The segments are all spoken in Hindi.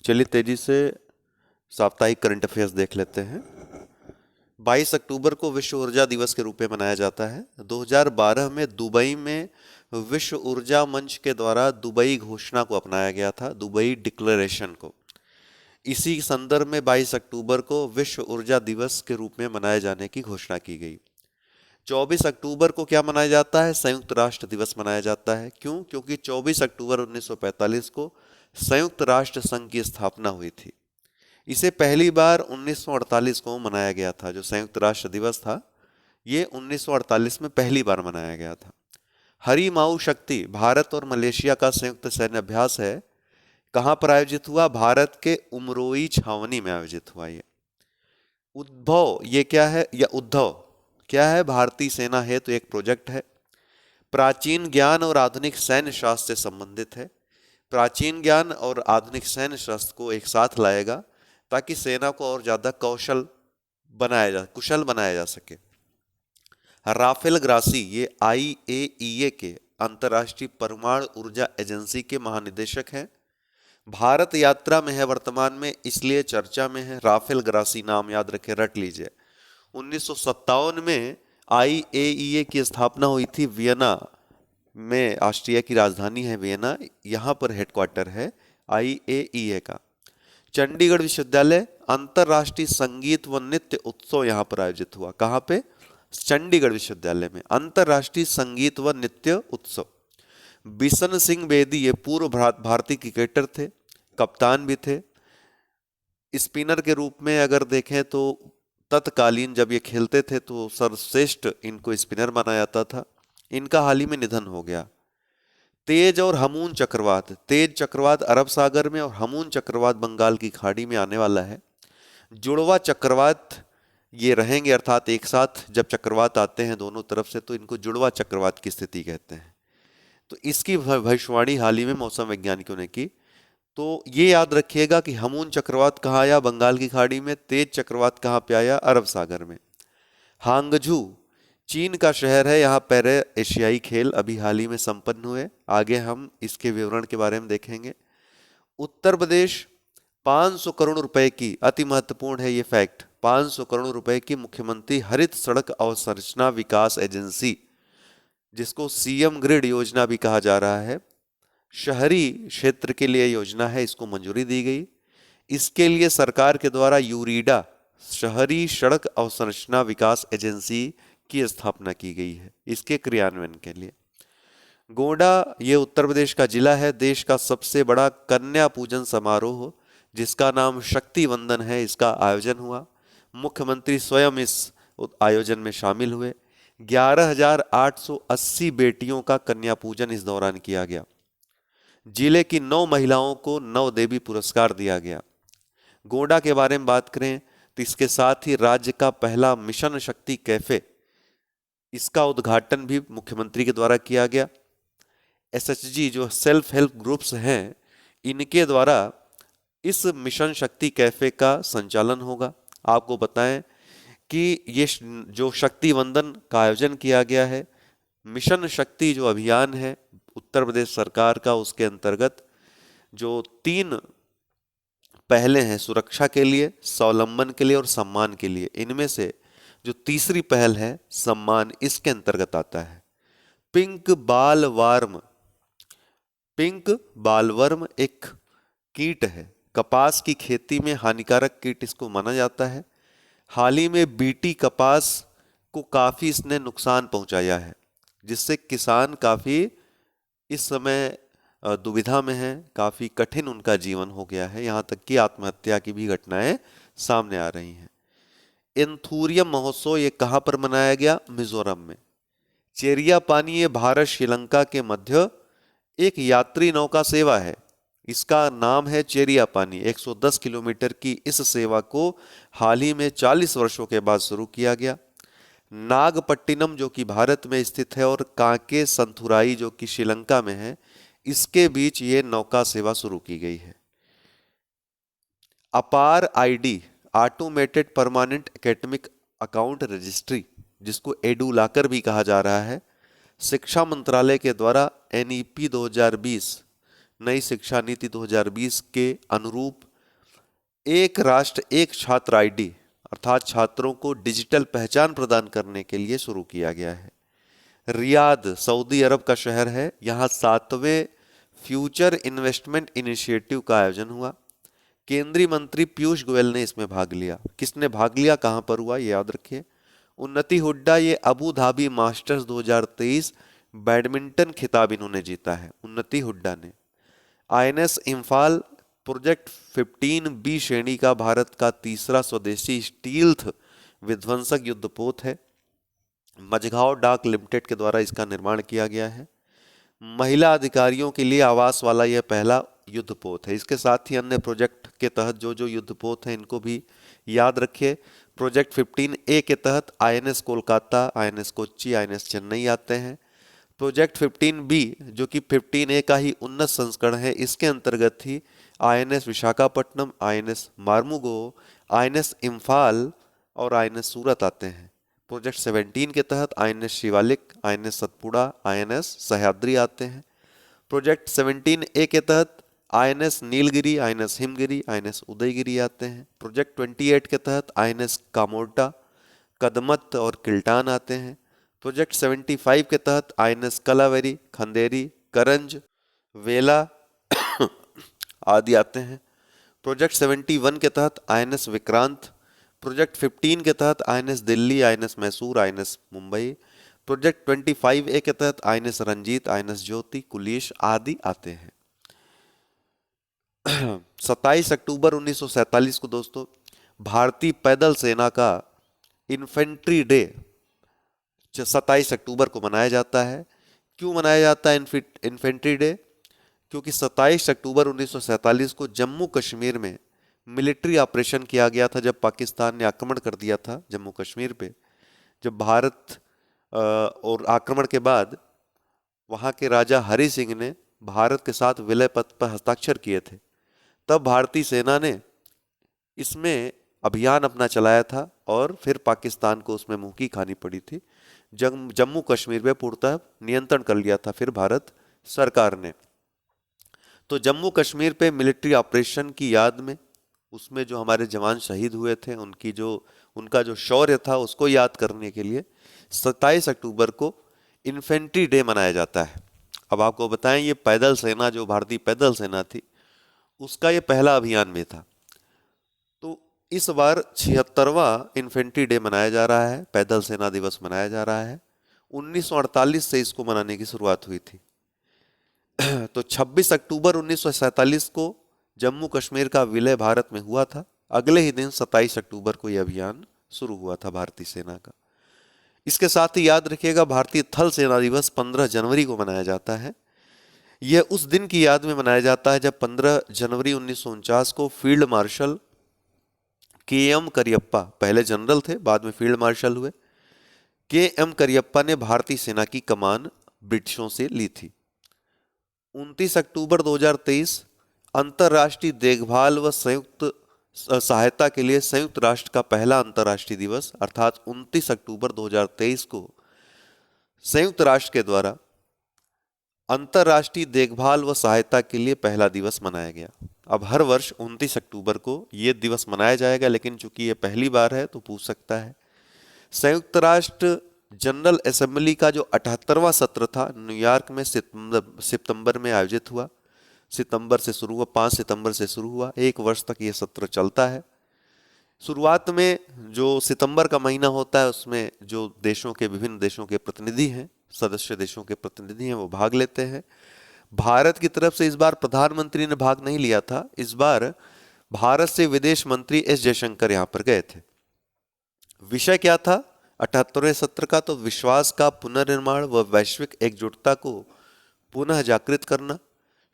चलिए तेजी से साप्ताहिक करंट अफेयर्स देख लेते हैं। 22 अक्टूबर को विश्व ऊर्जा दिवस के रूप में मनाया जाता है। 2012 में दुबई में विश्व ऊर्जा मंच के द्वारा दुबई घोषणा को अपनाया गया था, दुबई डिक्लेरेशन को। इसी संदर्भ में 22 अक्टूबर को विश्व ऊर्जा दिवस के रूप में मनाए जाने की घोषणा की गई। 24 अक्टूबर को क्या मनाया जाता है? संयुक्त राष्ट्र दिवस मनाया जाता है। क्यों? क्योंकि 24 अक्टूबर 1945 को संयुक्त राष्ट्र संघ की स्थापना हुई थी। इसे पहली बार 1948 को मनाया गया था। जो संयुक्त राष्ट्र दिवस था ये 1948 में पहली बार मनाया गया था। हरी माऊ शक्ति भारत और मलेशिया का संयुक्त सैन्य अभ्यास है। कहां पर आयोजित हुआ? भारत के उमरोई छावनी में आयोजित हुआ। ये उद्भव ये क्या है? या उद्धव क्या है? भारतीय सेना है तो एक प्रोजेक्ट है। प्राचीन ज्ञान और आधुनिक सैन्य शास्त्र से संबंधित है। प्राचीन ज्ञान और आधुनिक सैन्य शास्त्र को एक साथ लाएगा ताकि सेना को और ज्यादा कुशल बनाया जा सके। राफेल ग्रासी ये IAEA के अंतर्राष्ट्रीय परमाणु ऊर्जा एजेंसी के महानिदेशक हैं। भारत यात्रा में है वर्तमान में, इसलिए चर्चा में है। राफेल ग्रासी नाम याद रखे, रट लीजिए। 1957 में IAEA की स्थापना हुई थी वियना में। ऑस्ट्रिया की राजधानी है वियना, यहां पर हेडक्वार्टर है IAEA का। चंडीगढ़ विश्वविद्यालय अंतरराष्ट्रीय संगीत व नृत्य उत्सव यहां पर आयोजित हुआ। कहां पे? चंडीगढ़ विश्वविद्यालय में अंतरराष्ट्रीय संगीत व नृत्य उत्सव। बिशन सिंह बेदी ये पूर्व भारतीय क्रिकेटर थे, कप्तान भी थे। स्पिनर के रूप में अगर देखें तो तत्कालीन जब ये खेलते थे तो सर्वश्रेष्ठ इनको स्पिनर माना जाता था। इनका हाल ही में निधन हो गया। तेज और हमून चक्रवात, तेज चक्रवात अरब सागर में और हमून चक्रवात बंगाल की खाड़ी में आने वाला है। जुड़वा चक्रवात ये रहेंगे, अर्थात एक साथ जब चक्रवात आते हैं दोनों तरफ से तो इनको जुड़वा चक्रवात की स्थिति कहते हैं। तो इसकी भविष्यवाणी हाल ही में मौसम वैज्ञानिकों ने की। तो ये याद रखिएगा कि हमून चक्रवात कहाँ आया? बंगाल की खाड़ी में। तेज चक्रवात कहाँ पे आया? अरब सागर में। हांगझू चीन का शहर है, यहाँ पैरे एशियाई खेल अभी हाल ही में संपन्न हुए। आगे हम इसके विवरण के बारे में देखेंगे। उत्तर प्रदेश 500 करोड़ रुपए की, अति महत्वपूर्ण है ये फैक्ट, 500 करोड़ रुपए की मुख्यमंत्री हरित सड़क अवसंरचना विकास एजेंसी, जिसको CM ग्रिड योजना भी कहा जा रहा है, शहरी क्षेत्र के लिए योजना है, इसको मंजूरी दी गई। इसके लिए सरकार के द्वारा यूरीडा शहरी सड़क अवसंरचना विकास एजेंसी की स्थापना की गई है इसके क्रियान्वयन के लिए। गोंडा ये उत्तर प्रदेश का जिला है। देश का सबसे बड़ा कन्या पूजन समारोह जिसका नाम शक्ति वंदन है, इसका आयोजन हुआ। मुख्यमंत्री स्वयं इस आयोजन में शामिल हुए। 11,880 बेटियों का कन्या पूजन इस दौरान किया गया। जिले की 9 महिलाओं को नव देवी पुरस्कार दिया गया। गोंडा के बारे में बात करें तो इसके साथ ही राज्य का पहला मिशन शक्ति कैफे, इसका उद्घाटन भी मुख्यमंत्री के द्वारा किया गया। SHG जो सेल्फ हेल्प ग्रुप्स हैं, इनके द्वारा इस मिशन शक्ति कैफे का संचालन होगा। आपको बताएं कि ये जो शक्ति वंदन का आयोजन किया गया है, मिशन शक्ति जो अभियान है उत्तर प्रदेश सरकार का, उसके अंतर्गत जो 3 पहले हैं सुरक्षा के लिए, स्वावलंबन के लिए और सम्मान के लिए, इनमें से जो तीसरी पहल है सम्मान, इसके अंतर्गत आता है। पिंक बालवर्म, पिंक बालवर्म एक कीट है, कपास की खेती में हानिकारक कीट इसको माना जाता है। हाल ही में BT कपास को काफी इसने नुकसान पहुंचाया है, जिससे किसान काफी इस समय दुविधा में है, काफी कठिन उनका जीवन हो गया है, यहां तक कि आत्महत्या की भी घटनाएं सामने आ रही हैं। एंथूरियम महोत्सव ये कहां पर मनाया गया? मिजोरम में। चेरिया पानी ये भारत श्रीलंका के मध्य एक यात्री नौका सेवा है, इसका नाम है चेरिया पानी। 110 किलोमीटर की इस सेवा को हाल ही में 40 वर्षों के बाद शुरू किया गया। नागपट्टिनम जो कि भारत में स्थित है और कांके संथुराई जो कि श्रीलंका में है, इसके बीच ये नौका सेवा शुरू की गई है। अपार ID automated permanent academic account registry, जिसको एडुलाकर भी कहा जा रहा है, शिक्षा मंत्रालय के द्वारा NEP 2020 नई शिक्षा नीति 2020 के अनुरूप एक राष्ट्र एक छात्र आईडी अर्थात छात्रों को डिजिटल पहचान प्रदान करने के लिए शुरू किया गया है। रियाद सऊदी अरब का शहर है, यहाँ 7वें फ्यूचर इन्वेस्टमेंट इनिशिएटिव का आयोजन हुआ। केंद्रीय मंत्री पीयूष गोयल ने इसमें भाग लिया। किसने भाग लिया, कहां पर हुआ, ये याद रखिए। उन्नति हुड्डा, ये अबू धाबी मास्टर्स 2023 बैडमिंटन खिताब इन्होंने जीता है, उन्नति हुड्डा ने। आईएनएस इम्फाल प्रोजेक्ट 15B श्रेणी का भारत का तीसरा स्वदेशी स्टील्थ विध्वंसक युद्धपोत है। मझगांव डाक लिमिटेड के द्वारा इसका निर्माण किया गया है। महिला अधिकारियों के लिए आवास वाला यह पहला युद्धपोत है। इसके साथ ही अन्य प्रोजेक्ट के तहत जो जो युद्धपोत हैं इनको भी याद रखिए। प्रोजेक्ट 15A के तहत INS Kolkata, INS Kochi, INS Chennai आते हैं। प्रोजेक्ट 15B जो कि 15A का ही उन्नत संस्करण है, इसके अंतर्गत ही INS Visakhapatnam, INS Mormugao, INS Imphal और आईएनएस सूरत आते हैं। प्रोजेक्ट 17 के तहत INS Shivalik, INS Satpura, INS Sahyadri आते हैं। प्रोजेक्ट 17A के तहत INS Nilgiri, INS Himgiri, INS Udaygiri आते हैं। प्रोजेक्ट 28 के तहत आईएनएस कामोर्टा, कदमत और किल्टान आते हैं। प्रोजेक्ट 75 के तहत आईएनएस कलावेरी, खंदेरी, करंज, वेला आदि आते हैं। प्रोजेक्ट 71 के तहत आईएनएस विक्रांत। प्रोजेक्ट 15 के तहत INS Delhi, INS Mysore, INS Mumbai. Project 25A के तहत आईएनएस रंजीत, आईएनएस ज्योति, कुलिश आदि आते हैं। 27 अक्टूबर 1947 को दोस्तों भारतीय पैदल सेना का इन्फेंट्री डे 27 अक्टूबर को मनाया जाता है। क्यों मनाया जाता है इन्फेंट्री डे? क्योंकि 27 अक्टूबर 1947 को जम्मू कश्मीर में मिलिट्री ऑपरेशन किया गया था, जब पाकिस्तान ने आक्रमण कर दिया था जम्मू कश्मीर पे। जब भारत और आक्रमण के बाद वहाँ के राजा हरि सिंह ने भारत के साथ विलय पत्र पर हस्ताक्षर किए थे, तब भारतीय सेना ने इसमें अभियान अपना चलाया था और फिर पाकिस्तान को उसमें मुंह की खानी पड़ी थी। जम्मू कश्मीर पे पूर्णतः नियंत्रण कर लिया था फिर भारत सरकार ने। तो जम्मू कश्मीर पे मिलिट्री ऑपरेशन की याद में, उसमें जो हमारे जवान शहीद हुए थे उनका जो शौर्य था उसको याद करने के लिए 27 अक्टूबर को इन्फेंट्री डे मनाया जाता है। अब आपको बताएं, ये पैदल सेना जो भारतीय पैदल सेना थी उसका ये पहला अभियान में था। तो इस बार 76वां इन्फेंट्री डे मनाया जा रहा है, पैदल सेना दिवस मनाया जा रहा है। 1948 से इसको मनाने की शुरुआत हुई थी। तो 26 अक्टूबर 1947 को जम्मू कश्मीर का विलय भारत में हुआ था। अगले ही दिन 27 अक्टूबर को यह अभियान शुरू हुआ था भारतीय सेना का। इसके साथ ही याद रखिएगा, भारतीय थल सेना दिवस 15 जनवरी को मनाया जाता है। यह उस दिन की याद में मनाया जाता है जब 15 जनवरी 1949 को फील्ड मार्शल के.एम. करियप्पा, पहले जनरल थे बाद में फील्ड मार्शल हुए, के.एम. करियप्पा ने भारतीय सेना की कमान ब्रिटिशों से ली थी। 29 अक्टूबर 2023 अंतर्राष्ट्रीय देखभाल व संयुक्त सहायता के लिए संयुक्त राष्ट्र का पहला अंतर्राष्ट्रीय दिवस अर्थात 29 अक्टूबर 2023 को संयुक्त राष्ट्र के द्वारा अंतर्राष्ट्रीय देखभाल व सहायता के लिए पहला दिवस मनाया गया। अब हर वर्ष 29 अक्टूबर को ये दिवस मनाया जाएगा, लेकिन चूंकि ये पहली बार है तो पूछ सकता है। संयुक्त राष्ट्र जनरल असेंबली का जो 78वां सत्र था न्यूयॉर्क में सितंबर में आयोजित हुआ। सितंबर से शुरू हुआ, 5 सितंबर से शुरू हुआ, 1 वर्ष तक ये सत्र चलता है। शुरुआत में जो सितंबर का महीना होता है उसमें जो देशों के विभिन्न देशों के प्रतिनिधि हैं, सदस्य देशों के प्रतिनिधि हैं, वो भाग लेते हैं। भारत की तरफ से इस बार प्रधानमंत्री ने भाग नहीं लिया था। इस बार भारत से विदेश मंत्री एस जयशंकर यहाँ पर गए थे। विषय क्या था 78वें सत्र का? तो विश्वास का पुनर्निर्माण व वैश्विक एकजुटता को पुनः जागृत करना,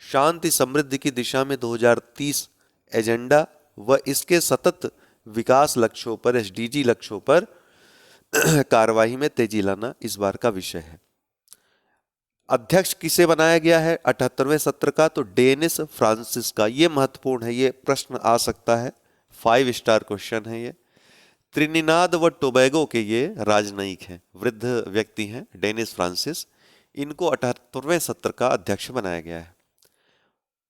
शांति समृद्धि की दिशा में 2030 एजेंडा व इसके सतत विकास लक्ष्यों पर, एसडीजी लक्ष्यों पर कार्रवाई में तेजी लाना इस बार का विषय है। अध्यक्ष किसे बनाया गया है 78वें सत्र का? तो डेनिस फ्रांसिस का। ये महत्वपूर्ण है, ये प्रश्न आ सकता है, 5 स्टार क्वेश्चन है ये। त्रिनिदाद व टोबैगो के ये राजनयिक हैं, वृद्ध व्यक्ति हैं डेनिस फ्रांसिस। इनको 78वें सत्र का अध्यक्ष बनाया गया है।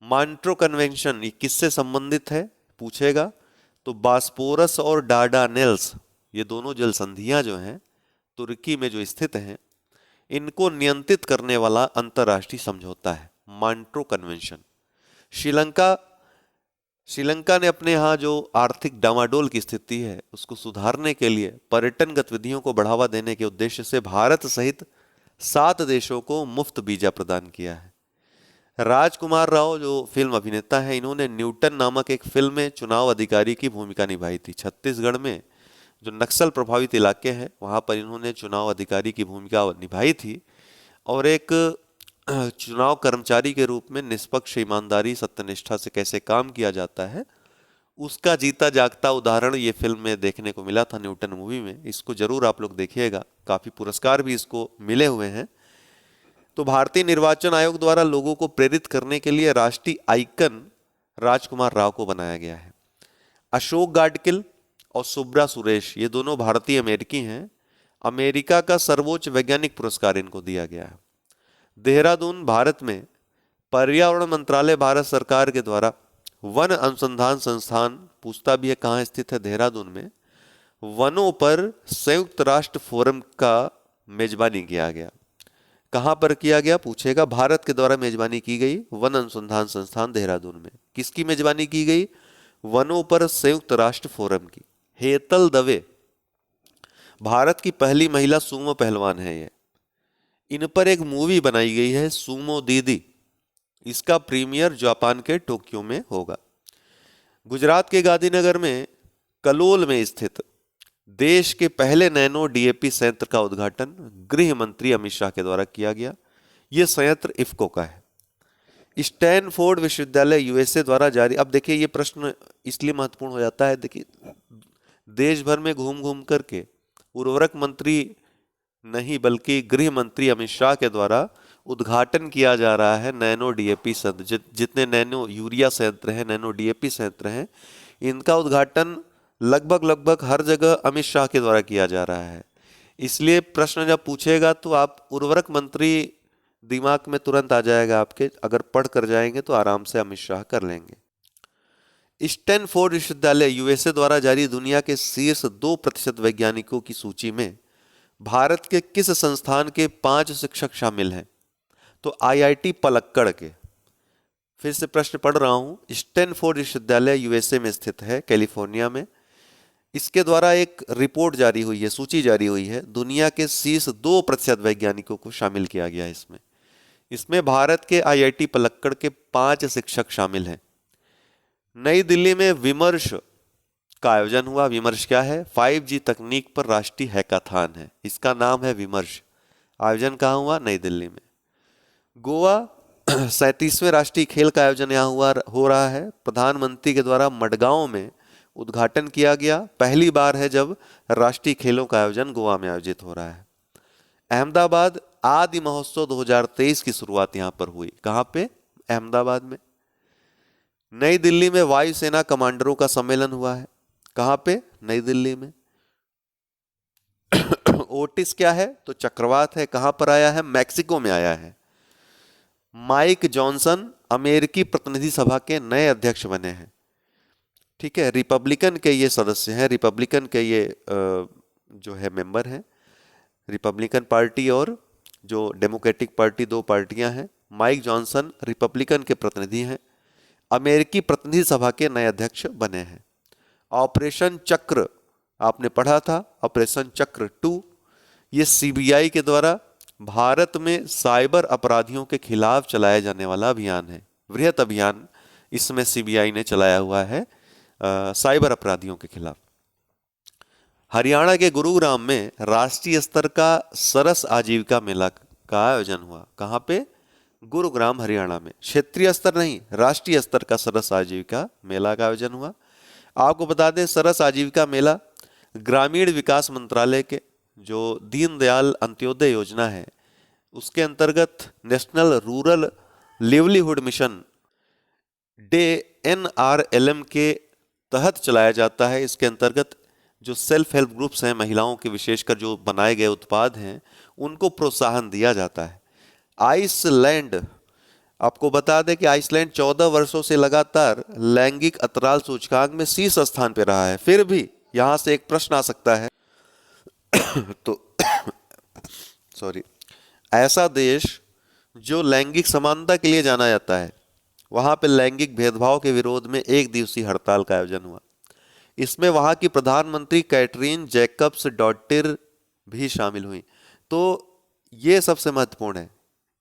मॉन्ट्रो कन्वेंशन ये किससे संबंधित है पूछेगा? तो बास्पोरस और डार्डानेल्स, ये दोनों जल संधियां जो हैं तुर्की में जो स्थित हैं, इनको नियंत्रित करने वाला अंतर्राष्ट्रीय समझौता है, मॉन्ट्रो कन्वेंशन। श्रीलंका श्रीलंका ने अपने यहाँ जो आर्थिक डामाडोल की स्थिति है उसको सुधारने के लिए पर्यटन गतिविधियों को बढ़ावा देने के उद्देश्य से भारत सहित 7 देशों को मुफ्त वीजा प्रदान किया है। राजकुमार राव जो फिल्म अभिनेता हैं, इन्होंने न्यूटन नामक एक फिल्म में चुनाव अधिकारी की भूमिका निभाई थी। छत्तीसगढ़ में जो नक्सल प्रभावित इलाके हैं वहां पर इन्होंने चुनाव अधिकारी की भूमिका निभाई थी और एक चुनाव कर्मचारी के रूप में निष्पक्ष, ईमानदारी, सत्यनिष्ठा से कैसे काम किया जाता है उसका जीता जागता उदाहरण ये फिल्म में देखने को मिला था, न्यूटन मूवी में। इसको जरूर आप लोग देखिएगा, काफी पुरस्कार भी इसको मिले हुए हैं। तो भारतीय निर्वाचन आयोग द्वारा लोगों को प्रेरित करने के लिए राष्ट्रीय आइकन राजकुमार राव को बनाया गया है। अशोक गाडगिल और सुब्रा सुरेश, ये दोनों भारतीय अमेरिकी हैं। अमेरिका का सर्वोच्च वैज्ञानिक पुरस्कार इनको दिया गया है। देहरादून भारत में पर्यावरण मंत्रालय भारत सरकार के द्वारा वन अनुसंधान संस्थान, पूछता भी है कहाँ स्थित है, देहरादून में, वनों पर संयुक्त राष्ट्र फोरम का मेजबानी किया गया। कहाँ पर किया गया पूछेगा, भारत के द्वारा मेजबानी की गई वन अनुसंधान संस्थान देहरादून में। किसकी मेजबानी की गई? वनों पर संयुक्त राष्ट्र फोरम की। हेतल दवे भारत की पहली महिला सूमो पहलवान है ये। इन पर एक मूवी बनाई गई है, सूमो दीदी। इसका प्रीमियर जापान के टोक्यो में होगा। गुजरात के गांधीनगर में कलोल में स्थित देश के पहले नैनो डीएपी संयंत्र का उद्घाटन गृह मंत्री अमित शाह के द्वारा किया गया। यह संयंत्र इफ्को का है। स्टैनफोर्ड विश्वविद्यालय यूएसए द्वारा जारी, अब देखिए ये प्रश्न इसलिए महत्वपूर्ण हो जाता है, देखिए देश भर में घूम घूम करके उर्वरक मंत्री नहीं बल्कि गृह मंत्री अमित शाह के द्वारा उद्घाटन किया जा रहा है नैनो डीएपी संयंत्र। जितने नैनो यूरिया संयंत्र हैं, नैनो डीएपी संयंत्र हैं, इनका उद्घाटन लगभग हर जगह अमित शाह के द्वारा किया जा रहा है। इसलिए प्रश्न जब पूछेगा तो आप उर्वरक मंत्री दिमाग में तुरंत आ जाएगा आपके, अगर पढ़ कर जाएंगे तो आराम से अमित शाह कर लेंगे। स्टैनफोर्ड विश्वविद्यालय यूएसए द्वारा जारी दुनिया के शीर्ष 2% वैज्ञानिकों की सूची में भारत के किस संस्थान के 5 शिक्षक शामिल हैं? तो आईआईटी पलक्कड़ के। फिर से प्रश्न पढ़ रहा हूं। स्टैनफोर्ड विश्वविद्यालय यूएसए में स्थित है, कैलिफोर्निया में। इसके द्वारा एक रिपोर्ट जारी हुई है, सूची जारी हुई है, दुनिया के शीर्ष 2% वैज्ञानिकों को शामिल किया गया है इसमें भारत के आईआईटी पलक्कड़ के 5 शिक्षक शामिल हैं। नई दिल्ली में विमर्श का आयोजन हुआ। विमर्श क्या है? 5G तकनीक पर राष्ट्रीय हैकाथॉन है, इसका नाम है विमर्श। आयोजन कहाँ हुआ? नई दिल्ली में। गोवा 37वें राष्ट्रीय खेल का आयोजन यहाँ हो रहा है। प्रधानमंत्री के द्वारा मडगांव में उद्घाटन किया गया। पहली बार है जब राष्ट्रीय खेलों का आयोजन गोवा में आयोजित हो रहा है। अहमदाबाद आदि महोत्सव 2023 की शुरुआत यहाँ पर हुई। कहाँ पे? अहमदाबाद में। नई दिल्ली में वायुसेना कमांडरों का सम्मेलन हुआ है। कहाँ पे? नई दिल्ली में। ओटिस क्या है? तो चक्रवात है। कहाँ पर आया है? मैक्सिको में आया है। माइक जॉनसन अमेरिकी प्रतिनिधि सभा के नए अध्यक्ष बने हैं। ठीक है, रिपब्लिकन के ये सदस्य हैं, रिपब्लिकन के ये जो है मेंबर हैं। रिपब्लिकन पार्टी और जो डेमोक्रेटिक पार्टी, 2 पार्टियां हैं। माइक जॉनसन रिपब्लिकन के प्रतिनिधि हैं, अमेरिकी प्रतिनिधि सभा के नए अध्यक्ष बने हैं। ऑपरेशन चक्र आपने पढ़ा था, ऑपरेशन चक्र 2, ये सीबीआई के द्वारा भारत में साइबर अपराधियों के खिलाफ चलाया जाने वाला अभियान है। वृहत अभियान इसमें सीबीआई ने चलाया हुआ है साइबर अपराधियों के खिलाफ। हरियाणा के गुरुग्राम में राष्ट्रीय स्तर का सरस आजीविका मेला का आयोजन हुआ। कहाँ पे? गुरुग्राम, हरियाणा में। क्षेत्रीय स्तर नहीं, राष्ट्रीय स्तर का सरस आजीविका मेला का आयोजन हुआ। आपको बता दें, सरस आजीविका मेला ग्रामीण विकास मंत्रालय के जो दीनदयाल अंत्योदय योजना है उसके अंतर्गत national rural livelihood mission day NRLM के तहत चलाया जाता है। इसके अंतर्गत जो सेल्फ हेल्प ग्रुप्स हैं, महिलाओं के विशेषकर जो बनाए गए उत्पाद हैं, उनको प्रोत्साहन दिया जाता है। आपको बता दें कि आइसलैंड 14 वर्षों से लगातार लैंगिक अंतराल सूचकांक में शीर्ष स्थान पर रहा है। फिर भी यहां से एक प्रश्न आ सकता है तो सॉरी, ऐसा देश जो लैंगिक समानता के लिए जाना जाता है, वहां पर लैंगिक भेदभाव के विरोध में एक दिवसीय हड़ताल का आयोजन हुआ। इसमें वहां की प्रधानमंत्री कैटरीन जैकब्स डॉटिर भी शामिल हुई। तो ये सबसे महत्वपूर्ण है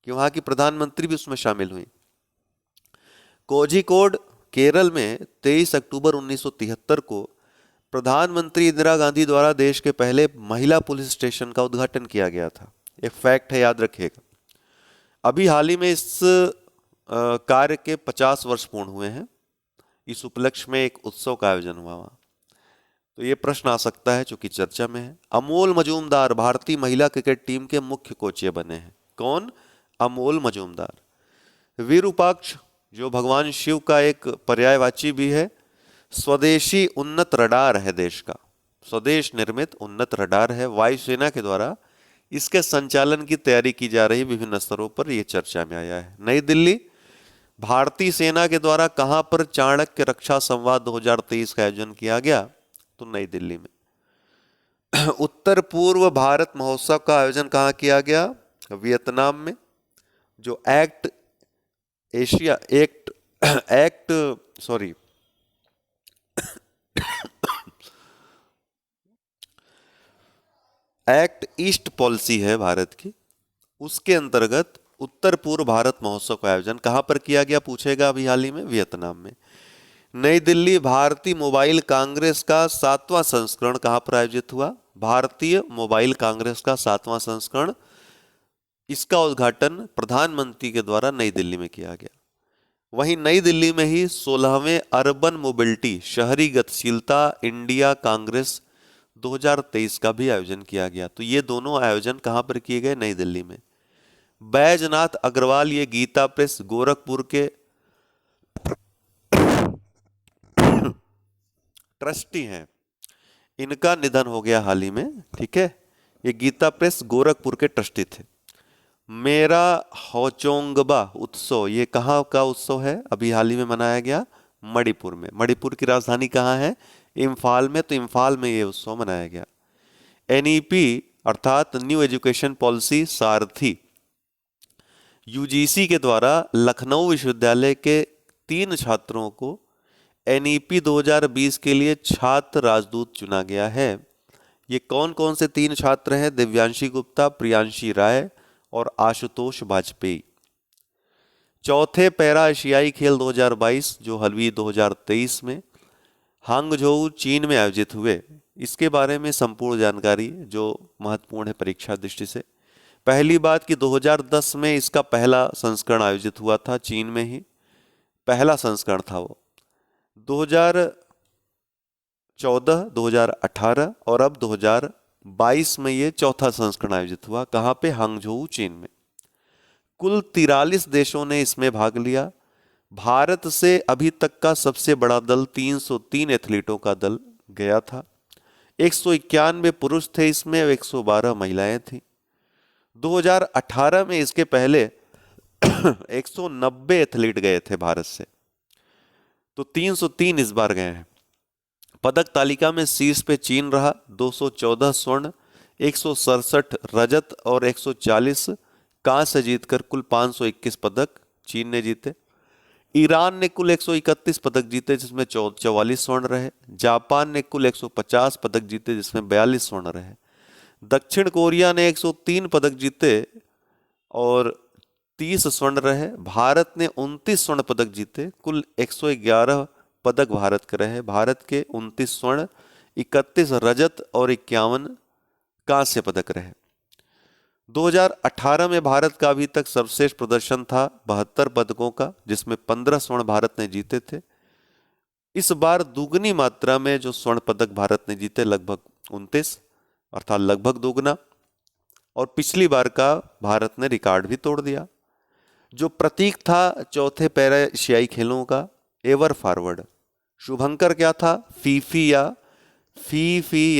कि वहां की प्रधानमंत्री भी उसमें शामिल हुई। कोझिकोड केरल में 23 अक्टूबर 1973 को प्रधानमंत्री इंदिरा गांधी द्वारा देश के पहले महिला पुलिस स्टेशन का उद्घाटन किया गया था। एक फैक्ट है, याद रखिएगा। अभी हाल ही में इस कार्य के 50 वर्ष पूर्ण हुए हैं। इस उपलक्ष्य में एक उत्सव का आयोजन हुआ वहां। तो ये प्रश्न आ सकता है, चूंकि चर्चा में है। अमोल मजूमदार भारतीय महिला क्रिकेट टीम के मुख्य कोच बने हैं। कौन? अमोल मजूमदार। विरूपाक्ष, जो भगवान शिव का एक पर्यायवाची भी है। स्वदेशी उन्नत रडार है देश का, स्वदेश निर्मित उन्नत रडार है। वायुसेना के द्वारा इसके संचालन की तैयारी की जा रही, विभिन्न स्तरों पर यह चर्चा में आया है। नई दिल्ली, भारतीय सेना के द्वारा कहां पर चाणक्य रक्षा संवाद 2023 का आयोजन किया गया? तो नई दिल्ली में। उत्तर पूर्व भारत महोत्सव का आयोजन कहां किया गया? वियतनाम में। जो act Asia act sorry act east policy है भारत की, उसके अंतर्गत उत्तर पूर्व भारत महोत्सव का आयोजन कहां पर किया गया पूछेगा? अभी हाल ही में वियतनाम में। नई दिल्ली, भारतीय मोबाइल कांग्रेस का 7वां संस्करण कहां पर आयोजित हुआ? भारतीय मोबाइल कांग्रेस का 7वां संस्करण, इसका उद्घाटन प्रधानमंत्री के द्वारा नई दिल्ली में किया गया। वहीं नई दिल्ली में ही 16वें अर्बन मोबिलिटी शहरी गतिशीलता इंडिया कांग्रेस 2023 का भी आयोजन किया गया। तो ये दोनों आयोजन कहां पर किए गए? नई दिल्ली में। बैजनाथ अग्रवाल, ये गीता प्रेस गोरखपुर के ट्रस्टी हैं। इनका निधन हो गया हाल ही में, ठीक है। ये गीता प्रेस गोरखपुर के ट्रस्टी थे। मेरा होचोंगबा उत्सव, ये कहाँ का उत्सव है? अभी हाल ही में मनाया गया मणिपुर में। मणिपुर की राजधानी कहाँ है? इम्फाल में। तो इम्फाल में ये उत्सव मनाया गया। एनईपी अर्थात न्यू एजुकेशन पॉलिसी सारथी, यूजीसी के द्वारा लखनऊ विश्वविद्यालय के 3 छात्रों को एनईपी 2020 के लिए छात्र राजदूत चुना गया है। ये कौन कौन से 3 छात्र हैं? दिव्यांशी गुप्ता, प्रियांशी राय और आशुतोष वाजपेयी। चौथे पैरा एशियाई खेल 2022 जो हलवी 2023 में हांगझोउ चीन में आयोजित हुए, इसके बारे में संपूर्ण जानकारी जो महत्वपूर्ण है परीक्षा दृष्टि से। पहली बात कि 2010 में इसका पहला संस्करण आयोजित हुआ था, चीन में ही पहला संस्करण था वो। 2014, 2018 और अब 2022 में ये चौथा संस्करण आयोजित हुआ। कहाँ पे? हांगझोउ चीन में। कुल 43 देशों ने इसमें भाग लिया। भारत से अभी तक का सबसे बड़ा दल 303 एथलीटों का दल गया था। 191 पुरुष थे इसमें, 112 महिलाएं थी। 2018 में इसके पहले 190 एथलीट गए थे भारत से, तो 303 इस बार गए हैं। पदक तालिका में शीर्ष पे चीन रहा, 214 स्वर्ण, 167 रजत और 140 कांस्य जीतकर कुल 521 पदक चीन ने जीते। ईरान ने कुल 131 पदक जीते जिसमें 44 स्वर्ण रहे। जापान ने कुल 150 पदक जीते जिसमें 42 स्वर्ण रहे। दक्षिण कोरिया ने 103 पदक जीते और 30 स्वर्ण रहे। भारत ने 29 स्वर्ण पदक जीते, कुल 111 पदक भारत के रहे। भारत के 29 स्वर्ण, 31 रजत और 51 कांस्य पदक रहे। 2018 में भारत का अभी तक सर्वश्रेष्ठ प्रदर्शन था 72 पदकों का, जिसमें 15 स्वर्ण भारत ने जीते थे। इस बार दुगनी मात्रा में जो स्वर्ण पदक भारत ने जीते, लगभग 29, अर्थात लगभग दुगना। और पिछली बार का भारत ने रिकॉर्ड भी तोड़ दिया। जो प्रतीक था चौथे पैरा एशियाई खेलों का, एवर फॉरवर्ड। शुभंकर क्या था? फीफी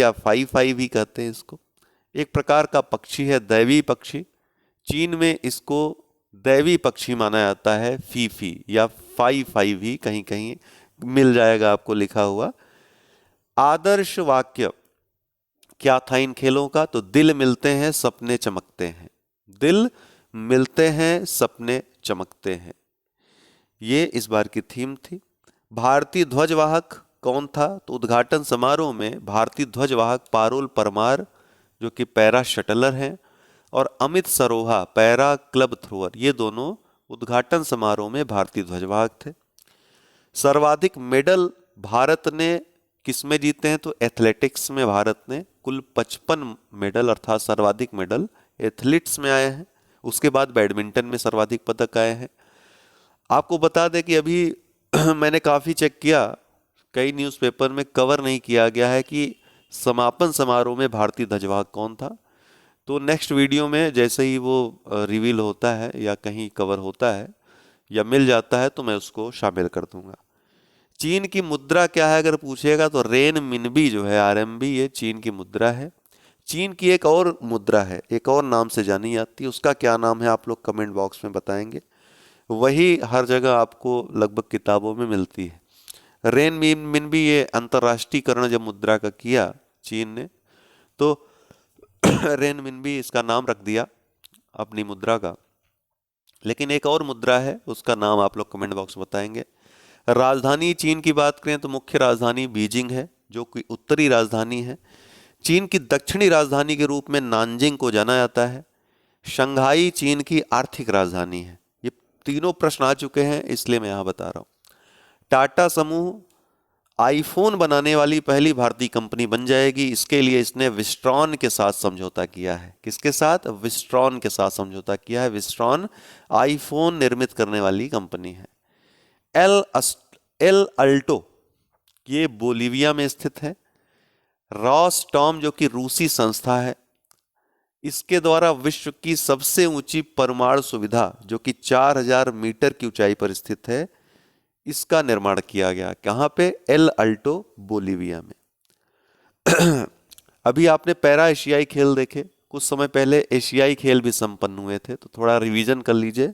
या फाई फाई भी कहते हैं इसको। एक प्रकार का पक्षी है, दैवी पक्षी। चीन में इसको दैवी पक्षी माना जाता है फीफी, या फाई फाई भी कहीं कहीं मिल जाएगा आपको लिखा हुआ। आदर्श वाक्य क्या था इन खेलों का? तो दिल मिलते हैं सपने चमकते हैं, दिल मिलते हैं सपने चमकते हैं, ये इस बार की थीम थी। भारतीय ध्वजवाहक कौन था? तो उद्घाटन समारोह में भारतीय ध्वजवाहक पारुल परमार जो कि पैरा शटलर हैं, और Amit Saroha para club thrower, ये दोनों उद्घाटन समारोह में भारतीय ध्वजवाहक थे। सर्वाधिक मेडल भारत ने किसमें जीते हैं? तो एथलेटिक्स में भारत ने कुल 55 मेडल अर्थात सर्वाधिक मेडल एथलीट्स में आए हैं। उसके बाद बैडमिंटन में सर्वाधिक पदक आए हैं। आपको बता दें कि अभी मैंने काफ़ी चेक किया, कई न्यूज़पेपर में कवर नहीं किया गया है कि समापन समारोह में भारतीय ध्वजवाहक कौन था। तो नेक्स्ट वीडियो में जैसे ही वो रिवील होता है या कहीं कवर होता है या मिल जाता है तो मैं उसको शामिल कर दूंगा। चीन की मुद्रा क्या है अगर पूछेगा तो रेन मिनबी जो है, आरएमबी, ये चीन की मुद्रा है। चीन की एक और मुद्रा है, एक और नाम से जानी जाती है, उसका क्या नाम है आप लोग कमेंट बॉक्स में बताएंगे। वही हर जगह आपको लगभग किताबों में मिलती है। रेन मिनबी, ये अंतर्राष्ट्रीयकरण जब मुद्रा का किया चीन ने तो रेन मिनबी इसका नाम रख दिया अपनी मुद्रा का। लेकिन एक और मुद्रा है, उसका नाम आप लोग कमेंट बॉक्स में बताएंगे। राजधानी चीन की बात करें तो मुख्य राजधानी बीजिंग है जो कि उत्तरी राजधानी है। चीन की दक्षिणी राजधानी के रूप में नानजिंग को जाना जाता है। शंघाई चीन की आर्थिक राजधानी है। ये तीनों प्रश्न आ चुके हैं इसलिए मैं यहाँ बता रहा हूँ। टाटा समूह आईफोन बनाने वाली पहली भारतीय कंपनी बन जाएगी। इसके लिए इसने विस्ट्रॉन के साथ समझौता किया है। किसके साथ? विस्ट्रॉन के साथ समझौता किया है। विस्ट्रॉन आईफोन निर्मित करने वाली कंपनी है। एल अल्टो ये बोलीविया में स्थित है। रॉसटॉम जो कि रूसी संस्था है, इसके द्वारा विश्व की सबसे ऊंची परमाणु सुविधा जो कि 4000 मीटर की ऊंचाई पर स्थित है, इसका निर्माण किया गया। कहाँ पे? एल अल्टो बोलीविया में। अभी आपने पैरा एशियाई खेल देखे, कुछ समय पहले एशियाई खेल भी संपन्न हुए थे, तो थोड़ा रिवीजन कर लीजिए।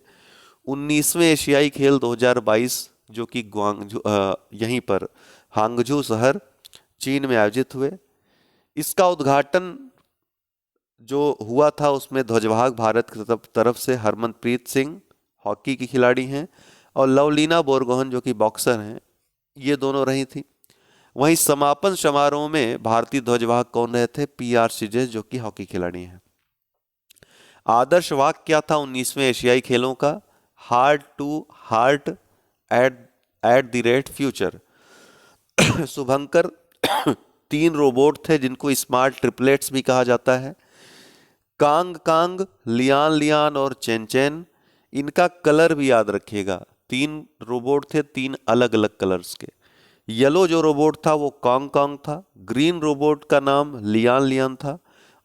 19वें एशियाई खेल 2022 जो कि यहीं पर हांगझू शहर चीन में आयोजित हुए। इसका उद्घाटन जो हुआ था उसमें ध्वजवाहक भारत की तरफ से हरमनप्रीत सिंह हॉकी की खिलाड़ी हैं और लवलीना बोरगोहन जो कि बॉक्सर हैं, ये दोनों रही थी। वहीं समापन समारोह में भारतीय ध्वजवाहक कौन रहे थे? पीआर सिजेस जो कि हॉकी खिलाड़ी हैं। आदर्श वाक्य क्या था 19वें एशियाई खेलों का? Heart to heart at at the rate future. शुभंकर 3 रोबोट थे जिनको स्मार्ट ट्रिपलेट्स भी कहा जाता है। कांग कांग, लियान लियान और चैन चैन, इनका कलर भी याद रखिएगा। 3 रोबोट थे, 3 अलग अलग कलर्स के। येलो जो रोबोट था वो कांग कांग था, ग्रीन रोबोट का नाम लियान लियान था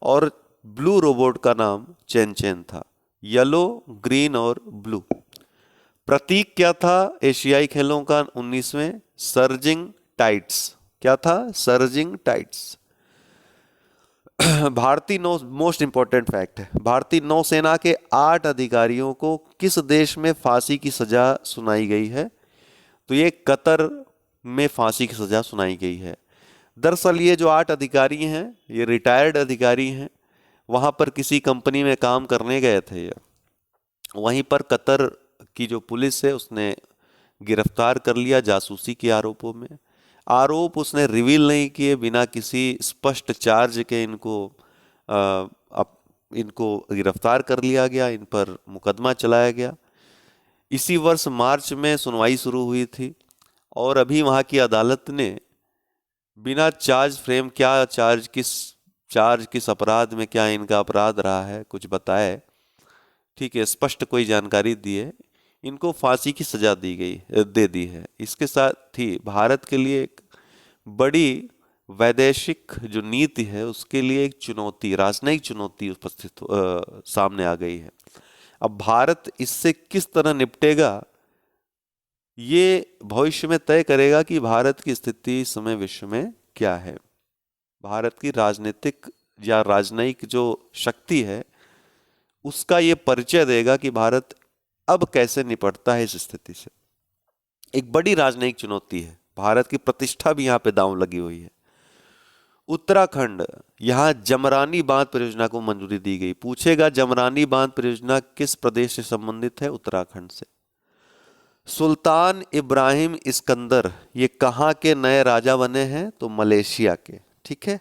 और ब्लू रोबोट का नाम चैन चैन था। येलो, ग्रीन और ब्लू। प्रतीक क्या था एशियाई खेलों का 19वें? Surging tides. क्या था? Surging tides. भारतीय नौ मोस्ट इंपॉर्टेंट फैक्ट है, भारतीय नौसेना के 8 अधिकारियों को किस देश में फांसी की सजा सुनाई गई है? तो ये कतर में फांसी की सजा सुनाई गई है। दरअसल ये जो 8 अधिकारी हैं ये रिटायर्ड अधिकारी हैं, वहां पर किसी कंपनी में काम करने गए थे ये। वहीं पर कतर की जो पुलिस है उसने गिरफ्तार कर लिया जासूसी के आरोपों में। आरोप उसने रिवील नहीं किए, बिना किसी स्पष्ट चार्ज के इनको गिरफ्तार कर लिया गया, इन पर मुकदमा चलाया गया। इसी वर्ष मार्च में सुनवाई शुरू हुई थी और अभी वहाँ की अदालत ने बिना चार्ज फ्रेम, क्या चार्ज किस अपराध में क्या इनका अपराध रहा है कुछ बताए, ठीक है, स्पष्ट कोई जानकारी दी है, इनको फांसी की सजा दे दी है। इसके साथ ही भारत के लिए एक बड़ी वैदेशिक जो नीति है उसके लिए एक चुनौती, राजनयिक चुनौती सामने आ गई है। अब भारत इससे किस तरह निपटेगा ये भविष्य में तय करेगा कि भारत की स्थिति इस समय विश्व में क्या है। भारत की राजनीतिक या राजनयिक जो शक्ति है उसका ये परिचय देगा कि भारत अब कैसे निपटता है इस स्थिति से? एक बड़ी राजनयिक चुनौती है, भारत की प्रतिष्ठा भी यहाँ पे दांव लगी हुई है। उत्तराखंड, यहाँ जमरानी बांध परियोजना को मंजूरी दी गई। पूछेगा जमरानी बांध परियोजना किस प्रदेश से संबंधित है? उत्तराखंड से। सुल्तान इब्राहिम इस्कंदर ये कहाँ के नए राजा बने हैं? तो मलेशिया के। ठीक है,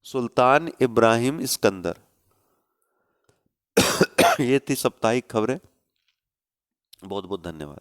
सुल्तान इब्राहिम इस्कंदर। ये थी साप्ताहिक खबरें। बहुत बहुत धन्यवाद।